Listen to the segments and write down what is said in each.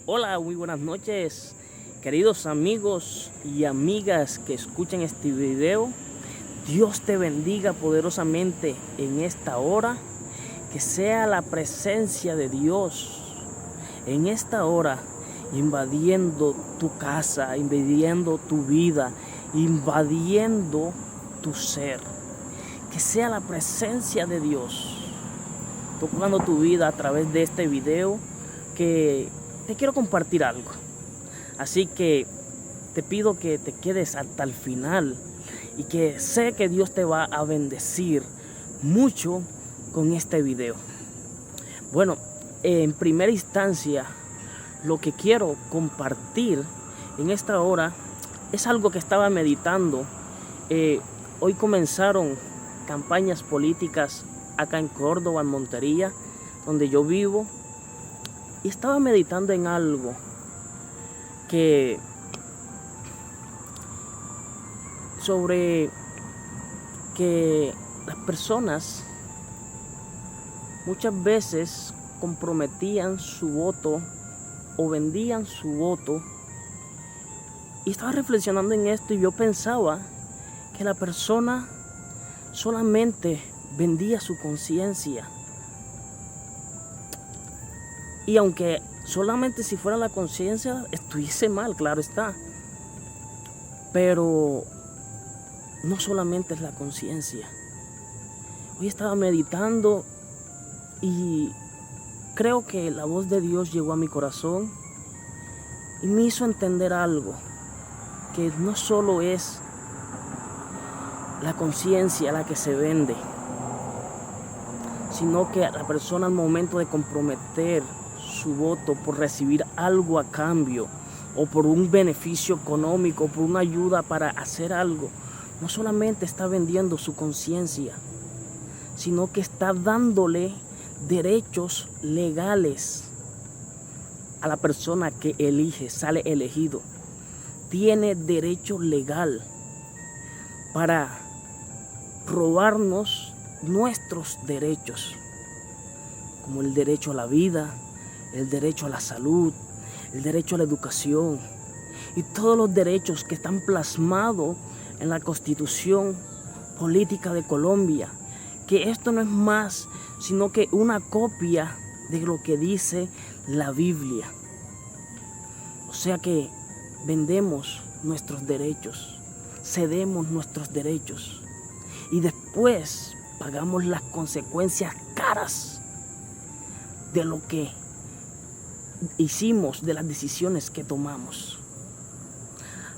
Hola, muy buenas noches, queridos amigos y amigas que escuchan este video. Dios te bendiga poderosamente en esta hora. Que sea la presencia de Dios en esta hora invadiendo tu casa, invadiendo tu vida, invadiendo tu ser. Que sea la presencia de Dios tocando tu vida a través de este video, que te quiero compartir algo. Así que te pido que te quedes hasta el final y que sé que Dios te va a bendecir mucho con este video. Bueno, en primera instancia, lo que quiero compartir en esta hora es algo que estaba meditando. Hoy comenzaron campañas políticas acá en Córdoba, en Montería, donde yo vivo, y estaba meditando en algo que sobre que las personas muchas veces comprometían su voto o vendían su voto, y estaba reflexionando en esto y yo pensaba que la persona solamente vendía su conciencia. Y aunque solamente si fuera la conciencia estuviese mal, claro está. Pero no solamente es la conciencia. Hoy estaba meditando y creo que la voz de Dios llegó a mi corazón y me hizo entender algo, que no solo es la conciencia la que se vende, sino que la persona al momento de comprometer su voto por recibir algo a cambio o por un beneficio económico, por una ayuda para hacer algo, no solamente está vendiendo su conciencia, sino que está dándole derechos legales a la persona que elige, sale elegido. Tiene derecho legal para robarnos nuestros derechos, como el derecho a la vida, el derecho a la salud, el derecho a la educación y todos los derechos que están plasmados en la Constitución Política de Colombia, que esto no es más sino que una copia de lo que dice la Biblia. O sea que vendemos nuestros derechos, cedemos nuestros derechos y después pagamos las consecuencias caras de lo que hicimos, de las decisiones que tomamos.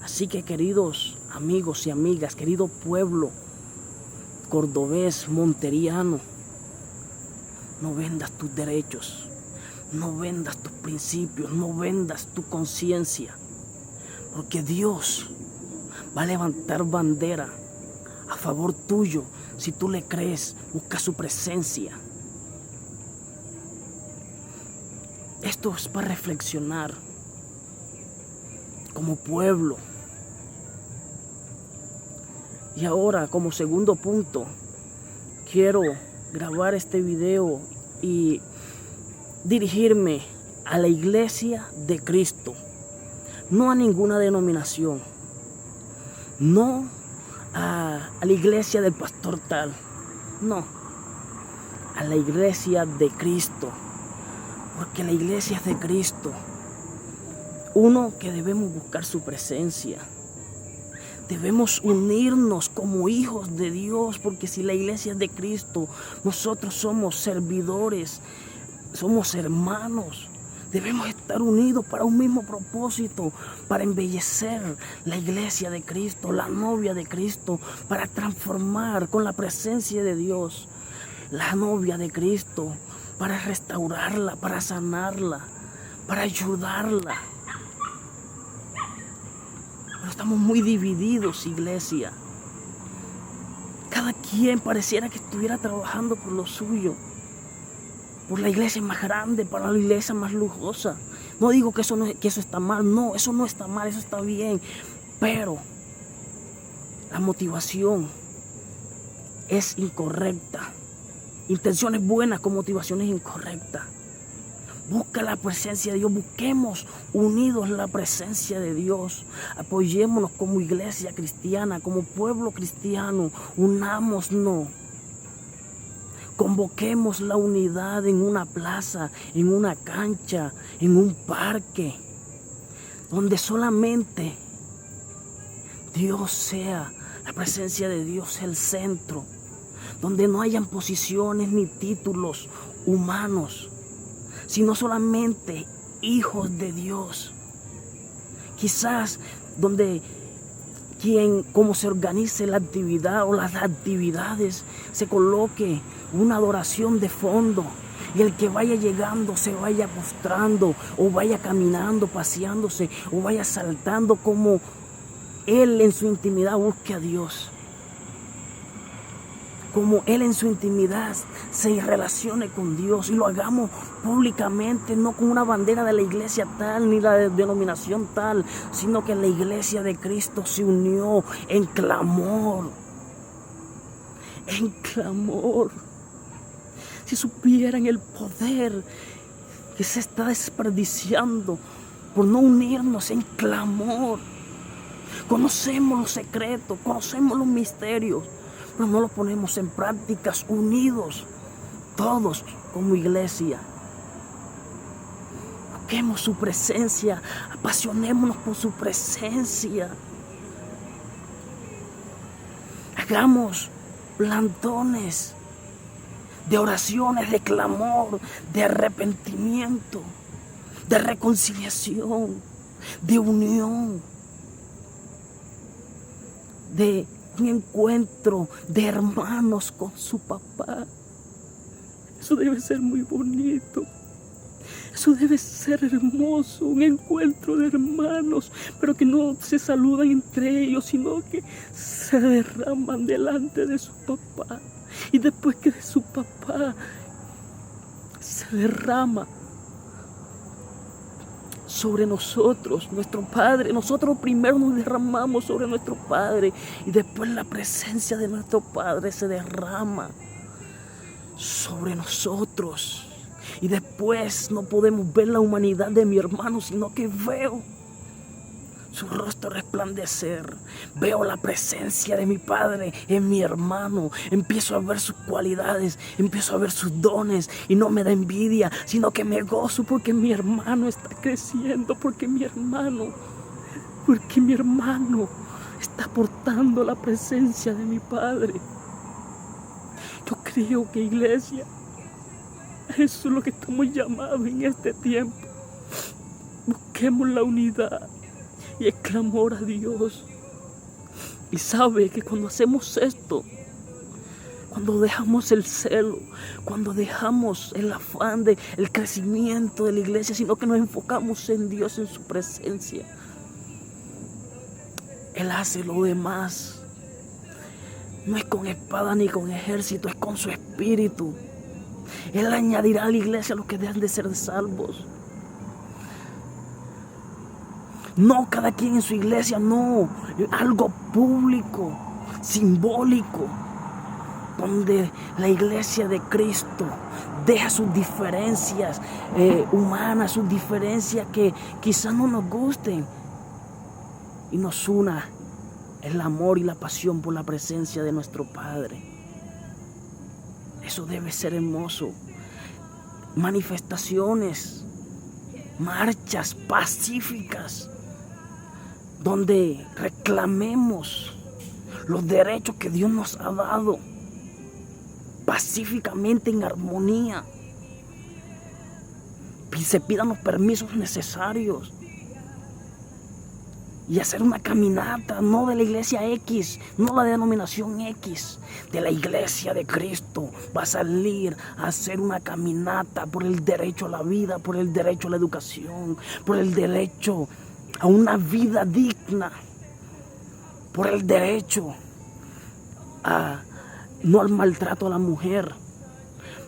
Así que, queridos amigos y amigas, querido pueblo cordobés, monteriano, no vendas tus derechos, no vendas tus principios, no vendas tu conciencia, porque Dios va a levantar bandera a favor tuyo. Si tú le crees, busca su presencia. Esto es para reflexionar como pueblo. Y ahora, como segundo punto, quiero grabar este video y dirigirme a la iglesia de Cristo, no a ninguna denominación, no a la iglesia del pastor tal, no, a la iglesia de Cristo, porque la iglesia es de Cristo. Uno, que debemos buscar su presencia. Debemos unirnos como hijos de Dios, porque si la iglesia es de Cristo, nosotros somos servidores, somos hermanos. Debemos estar unidos para un mismo propósito, para embellecer la iglesia de Cristo, la novia de Cristo, para transformar con la presencia de Dios la novia de Cristo, para restaurarla, para sanarla, para ayudarla. Pero estamos muy divididos, iglesia. Cada quien pareciera que estuviera trabajando por lo suyo, por la iglesia más grande, para la iglesia más lujosa. No digo que eso está mal, no, eso no está mal, eso está bien. Pero la motivación es incorrecta. Intenciones buenas con motivaciones incorrectas. Busca la presencia de Dios. Busquemos unidos la presencia de Dios. Apoyémonos como iglesia cristiana, como pueblo cristiano. Unámonos. Convoquemos la unidad en una plaza, en una cancha, en un parque, donde solamente Dios sea, la presencia de Dios sea el centro, donde no hayan posiciones ni títulos humanos, sino solamente hijos de Dios. Quizás donde como se organice la actividad o las actividades, se coloque una adoración de fondo y el que vaya llegando se vaya postrando o vaya caminando, paseándose o vaya saltando, como él en su intimidad busque a Dios, como él en su intimidad se relacione con Dios, y lo hagamos públicamente, no con una bandera de la iglesia tal ni la denominación tal, sino que la iglesia de Cristo se unió en clamor. En clamor. Si supieran el poder que se está desperdiciando por no unirnos en clamor. Conocemos los secretos, conocemos los misterios, pero no los ponemos en prácticas unidos, todos como iglesia. Busquemos su presencia, apasionémonos por su presencia. Hagamos plantones de oraciones, de clamor, de arrepentimiento, de reconciliación, de unión, de un encuentro de hermanos con su papá. Eso debe ser muy bonito. Eso debe ser hermoso, un encuentro de hermanos, pero que no se saludan entre ellos, sino que se derraman delante de su papá. Y después que de su papá se derrama sobre nosotros, nuestro Padre. Nosotros primero nos derramamos sobre nuestro Padre y después la presencia de nuestro Padre se derrama sobre nosotros. Y después no podemos ver la humanidad de mi hermano, sino que veo su rostro resplandecer. Veo la presencia de mi Padre en mi hermano. Empiezo a ver sus cualidades, empiezo a ver sus dones, y no me da envidia, sino que me gozo porque mi hermano está creciendo, porque mi hermano está portando la presencia de mi Padre. Yo creo que, iglesia, eso es lo que estamos llamados en este tiempo. Busquemos la unidad y el clamor a Dios. Y sabe que cuando hacemos esto, cuando dejamos el celo, cuando dejamos el afán del crecimiento de la iglesia, sino que nos enfocamos en Dios, en su presencia, Él hace lo demás. No es con espada ni con ejército, es con su espíritu. Él añadirá a la iglesia los que dejan de ser salvos. No cada quien en su iglesia, no. Algo público, simbólico, donde la iglesia de Cristo deja sus diferencias humanas, sus diferencias que quizás no nos gusten, y nos una el amor y la pasión por la presencia de nuestro Padre. Eso debe ser hermoso. Manifestaciones, marchas pacíficas, donde reclamemos los derechos que Dios nos ha dado, pacíficamente, en armonía, y se pidan los permisos necesarios, y hacer una caminata, no de la iglesia X, no la denominación X, de la iglesia de Cristo. Va a salir a hacer una caminata por el derecho a la vida, por el derecho a la educación, por el derecho a una vida digna, por el derecho a no al maltrato a la mujer,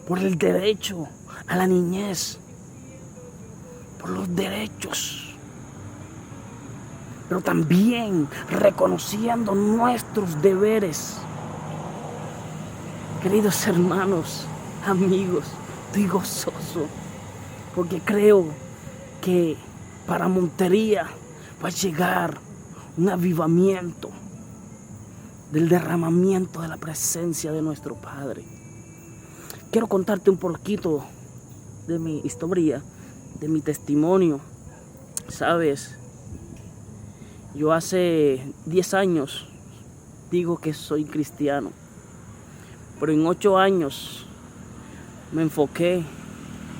por el derecho a la niñez, por los derechos, pero también reconociendo nuestros deberes. Queridos hermanos, amigos, estoy gozoso porque creo que para Montería va a llegar un avivamiento del derramamiento de la presencia de nuestro Padre. Quiero contarte un poquito de mi historia, de mi testimonio. Sabes, yo hace 10 años digo que soy cristiano, pero en 8 años me enfoqué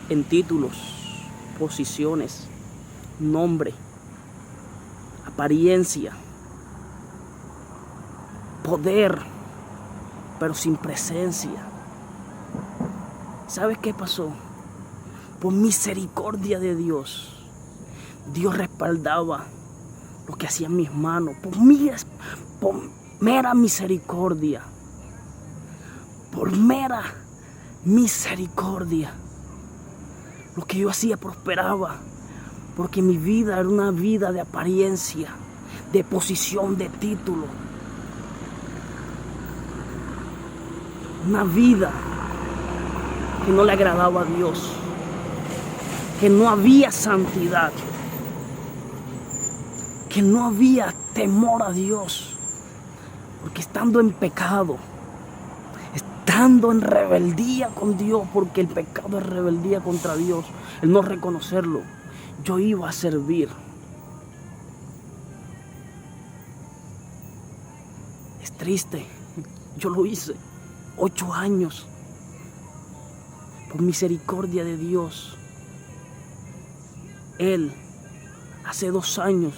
en títulos, posiciones, nombre, apariencia, poder, pero sin presencia. ¿Sabes qué pasó? Por misericordia de Dios, Dios respaldaba lo que hacían mis manos. Por mera misericordia. Por mera misericordia. Lo que yo hacía prosperaba. Porque mi vida era una vida de apariencia, de posición, de título. Una vida que no le agradaba a Dios. Que no había santidad. Que no había temor a Dios. Porque estando en pecado, estando en rebeldía con Dios, porque el pecado es rebeldía contra Dios, el no reconocerlo, yo iba a servir. Es triste, yo lo hice 8 años. Por misericordia de Dios, Él hace 2 años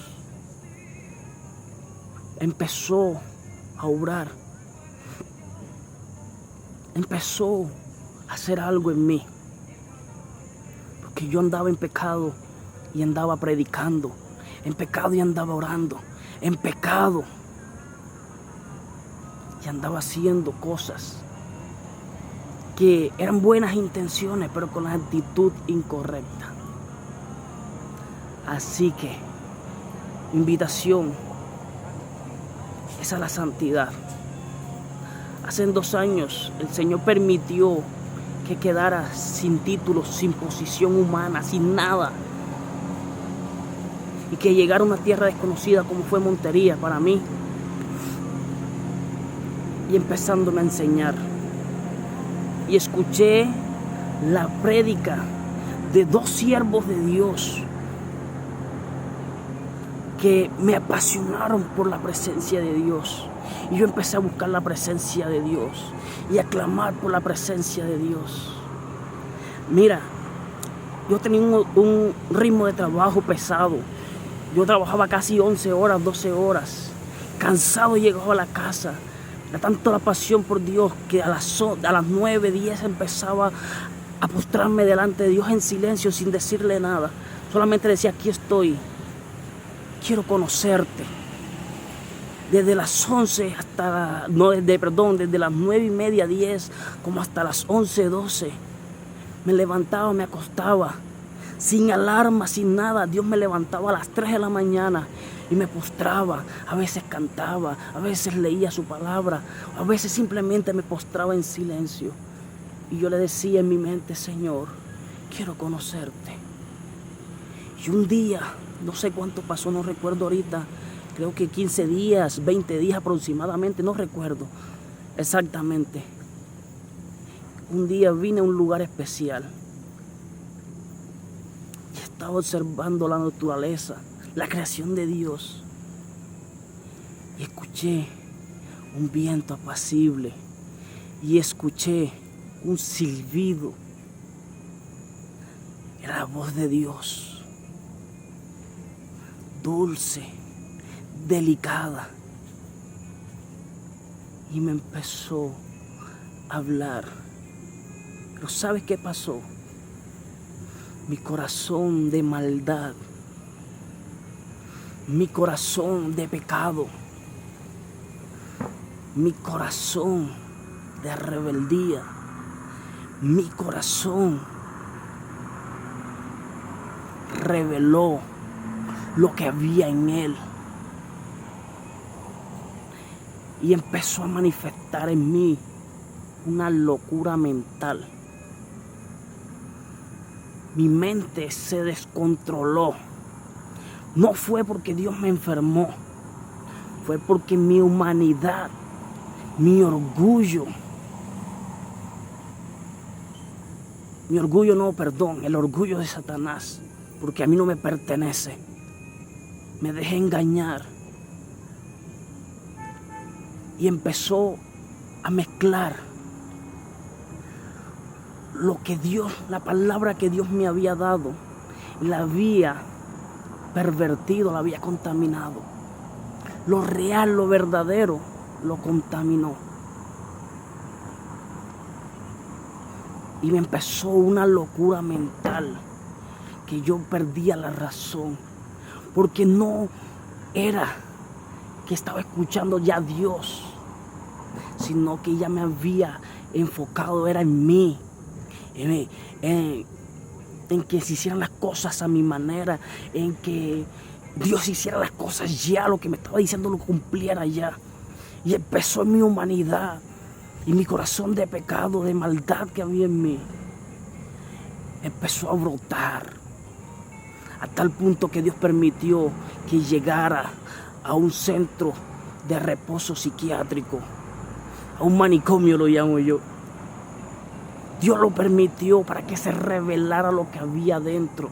empezó a obrar, empezó a hacer algo en mí, porque yo andaba en pecado y andaba predicando, en pecado y andaba orando, en pecado y andaba haciendo cosas que eran buenas intenciones, pero con la actitud incorrecta. Así que, invitación es a la santidad. Hace 2 años el Señor permitió que quedara sin títulos, sin posición humana, sin nada. Y que llegara a una tierra desconocida como fue Montería para mí. Y empezándome a enseñar. Y escuché la prédica de 2 siervos de Dios que me apasionaron por la presencia de Dios. Y yo empecé a buscar la presencia de Dios y a clamar por la presencia de Dios. Mira, yo tenía un ritmo de trabajo pesado. Yo trabajaba casi 11 horas, 12 horas. Cansado llegaba a la casa. Era tanto la pasión por Dios que a las 9, 10 empezaba a postrarme delante de Dios en silencio sin decirle nada. Solamente decía, aquí estoy. Quiero conocerte. Desde las 11 hasta, desde las 9:30, 10, como hasta las 11, 12. Me levantaba, me acostaba, sin alarma, sin nada. Dios me levantaba a las 3 de la mañana y me postraba. A veces cantaba, a veces leía su palabra, a veces simplemente me postraba en silencio. Y yo le decía en mi mente, Señor, quiero conocerte. Y un día, no sé cuánto pasó, no recuerdo ahorita, creo que 15 días, 20 días aproximadamente, no recuerdo exactamente. Un día vine a un lugar especial y estaba observando la naturaleza, la creación de Dios. Y escuché un viento apacible y escuché un silbido. Era la voz de Dios, dulce, delicada, y me empezó a hablar. Pero ¿sabes qué pasó? Mi corazón de maldad, mi corazón de pecado, mi corazón de rebeldía, mi corazón reveló lo que había en él. Y empezó a manifestar en mí una locura mental. mi mente se descontroló. No fue porque Dios me enfermó, fue porque mi humanidad, mi orgullo, el orgullo de Satanás, porque a mí no me pertenece, me dejé engañar y empezó a mezclar lo que Dios, la palabra que Dios me había dado, la había pervertido, la había contaminado. Lo real, lo verdadero, lo contaminó. Y me empezó una locura mental, que yo perdía la razón, porque no era que estaba escuchando ya a Dios, sino que ya me había enfocado, era en mí, en que se hicieran las cosas a mi manera, en que Dios hiciera las cosas ya, lo que me estaba diciendo lo cumpliera ya. Y empezó en mi humanidad y mi corazón de pecado, de maldad que había en mí, empezó a brotar, a tal punto que Dios permitió que llegara a un centro de reposo psiquiátrico, a un manicomio lo llamo yo. Dios lo permitió para que se revelara lo que había dentro.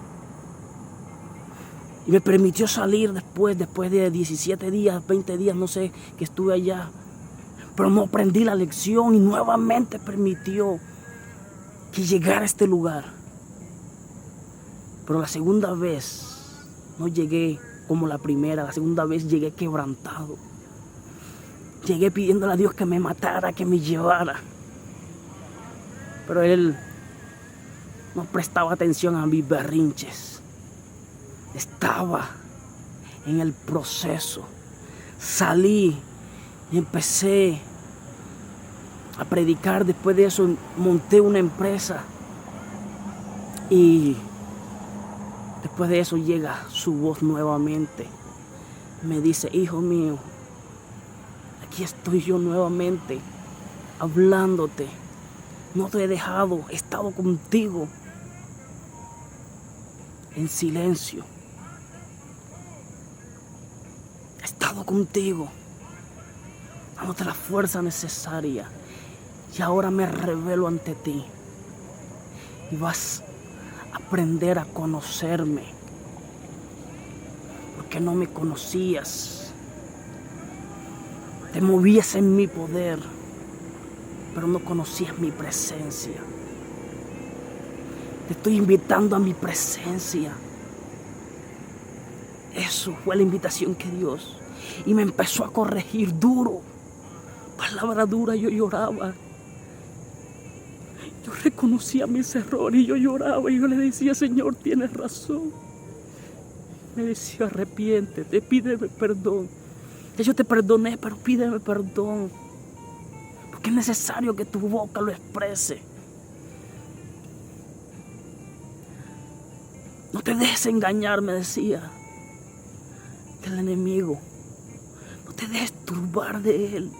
Y me permitió salir después de 17 días, 20 días, no sé, que estuve allá. Pero no aprendí la lección y nuevamente permitió que llegara a este lugar. Pero la segunda vez no llegué como la primera, la segunda vez llegué quebrantado. Llegué pidiéndole a Dios que me matara, que me llevara. Pero Él no prestaba atención a mis berrinches. Estaba en el proceso. Salí y empecé a predicar. Después de eso monté una empresa. Y después de eso llega su voz nuevamente. Me dice: hijo mío, aquí estoy yo nuevamente hablándote. No te he dejado, he estado contigo en silencio. He estado contigo, dándote la fuerza necesaria. Y ahora me revelo ante ti. Y vas a aprender a conocerme. Porque no me conocías. Te movías en mi poder, pero no conocías mi presencia. Te estoy invitando a mi presencia. Eso fue la invitación que Dios. Y me empezó a corregir duro. Palabra dura, yo lloraba. Yo reconocía mis errores y yo lloraba. Y yo le decía: Señor, tienes razón. Me decía: arrepiéntete, pídeme perdón. Ya yo te perdoné, pero pídeme perdón. Porque es necesario que tu boca lo exprese. No te dejes engañar, me decía, del enemigo. No te dejes turbar de él.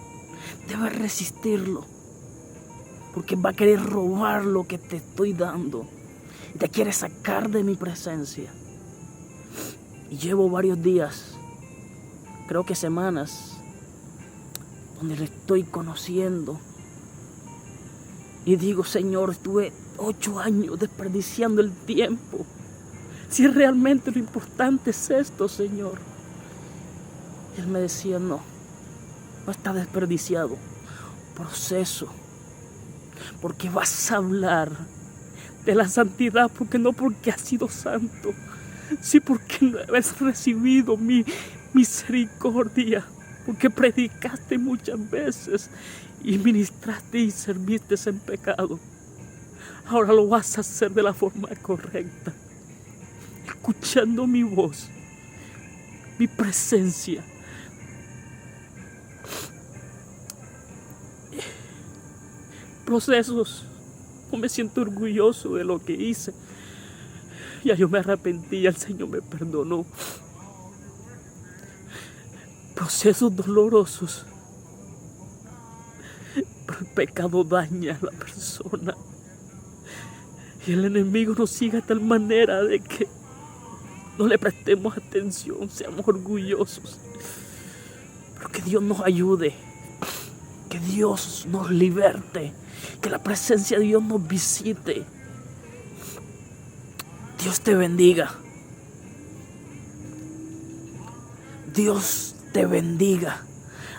Debes resistirlo. Porque va a querer robar lo que te estoy dando. Y te quiere sacar de mi presencia. Y llevo varios días, creo que semanas, donde le estoy conociendo. Y digo: Señor, estuve 8 años desperdiciando el tiempo. Si realmente lo importante es esto, Señor. Y Él me decía: no está desperdiciado. Proceso. Porque vas a hablar de la santidad, porque no porque has sido santo, sí porque no has recibido mi misericordia, porque predicaste muchas veces y ministraste y serviste en pecado. Ahora lo vas a hacer de la forma correcta, escuchando mi voz, mi presencia. Procesos. No me siento orgulloso de lo que hice. Ya yo me arrepentí, el Señor me perdonó. Procesos dolorosos. Pero el pecado daña a la persona. Y el enemigo nos siga de tal manera de que no le prestemos atención, seamos orgullosos. Pero que Dios nos ayude, que Dios nos liberte, que la presencia de Dios nos visite. Dios te bendiga. Dios te bendiga.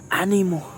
Ánimo.